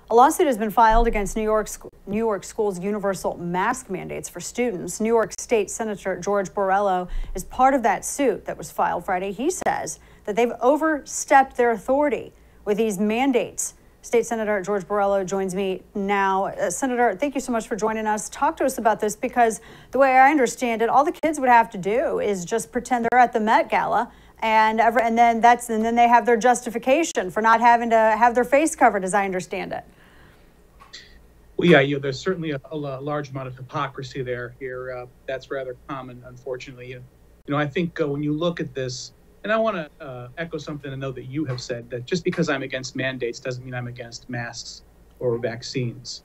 A lawsuit has been filed against New York schools' universal mask mandates for students. New York State Senator George Borrello is part of that suit that was filed Friday. He says that they've overstepped their authority with these mandates. State Senator George Borrello joins me now. Senator, thank you so much for joining us. Talk to us about this, because the way I understand it, all the kids would have to do is just pretend they're at the Met Gala, and then they have their justification for not having to have their face covered, as I understand it. Well, yeah, there's certainly a large amount of hypocrisy there. That's rather common, unfortunately. I think when you look at this, and I want to echo something I know that you have said, that just because I'm against mandates doesn't mean I'm against masks or vaccines.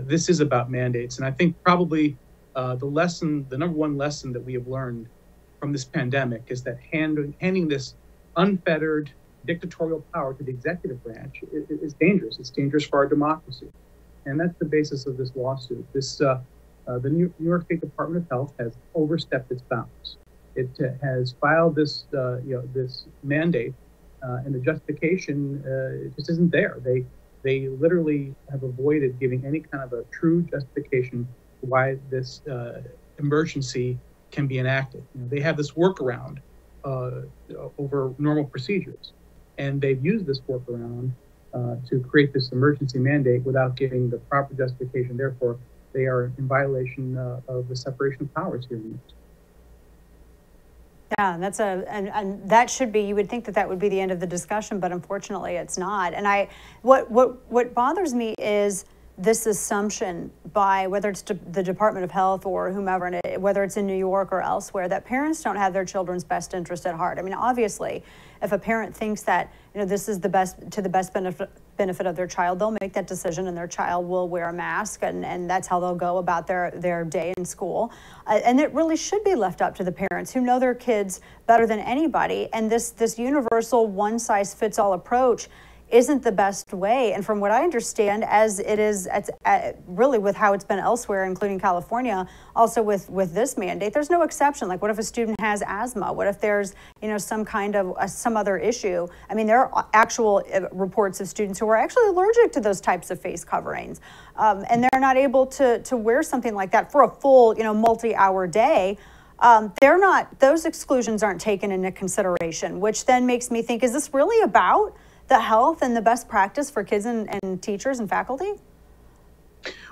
This is about mandates, and I think probably the number one lesson that we have learned from this pandemic is that handing this unfettered dictatorial power to the executive branch is dangerous. It's dangerous for our democracy. And that's the basis of this lawsuit. The New York State Department of Health has overstepped its bounds. It has filed this mandate, and the justification just isn't there. They literally have avoided giving any kind of a true justification for why this emergency can be enacted. They have this workaround over normal procedures, and they've used this workaround to create this emergency mandate without giving the proper justification. Therefore, they are in violation of the separation of powers here in New York. Yeah, and that should be, you would think that would be the end of the discussion, but unfortunately it's not. And what bothers me is this assumption by, whether it's the Department of Health or whomever, and whether it's in New York or elsewhere, that parents don't have their children's best interest at heart. I mean, obviously, if a parent thinks that this is the best benefit of their child, they'll make that decision, and their child will wear a mask, and that's how they'll go about their day in school. And it really should be left up to the parents, who know their kids better than anybody. And this universal one-size-fits-all approach isn't the best way. And from what I understand, as it is, really with how it's been elsewhere, including California, also with this mandate, there's no exception. Like, what if a student has asthma? What if there's some kind of some other issue? I mean, there are actual reports of students who are actually allergic to those types of face coverings, and they're not able to wear something like that for a full multi-hour day. Those exclusions aren't taken into consideration, which then makes me think, is this really about the health and the best practice for kids and teachers and faculty?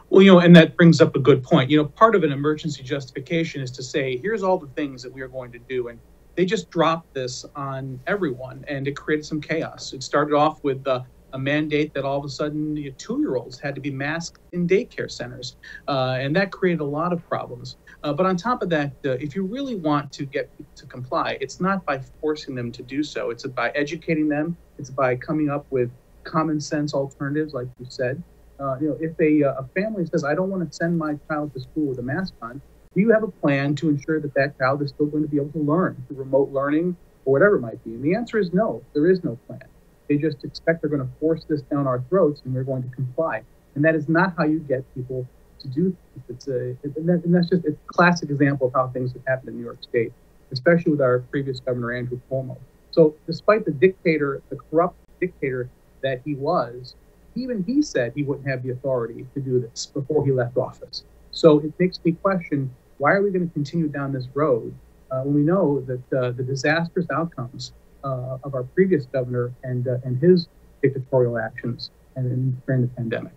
Well, and that brings up a good point. Part of an emergency justification is to say, here's all the things that we are going to do. And they just dropped this on everyone, and it created some chaos. It started off with a mandate that all of a sudden 2-year-olds had to be masked in daycare centers. And that created a lot of problems. But on top of that, if you really want to get to comply, it's not by forcing them to do so. It's by educating them. It's by coming up with common sense alternatives, like you said. If a family says, I don't want to send my child to school with a mask on, do you have a plan to ensure that child is still going to be able to learn through remote learning or whatever it might be? And the answer is no, there is no plan. They just expect they're going to force this down our throats and we're going to comply. And that is not how you get people to do things. That's just a classic example of how things have happened in New York State, especially with our previous governor, Andrew Cuomo. So despite the corrupt dictator that he was, even he said he wouldn't have the authority to do this before he left office. So it makes me question, why are we going to continue down this road when we know that the disastrous outcomes of our previous governor and his dictatorial actions during the pandemic?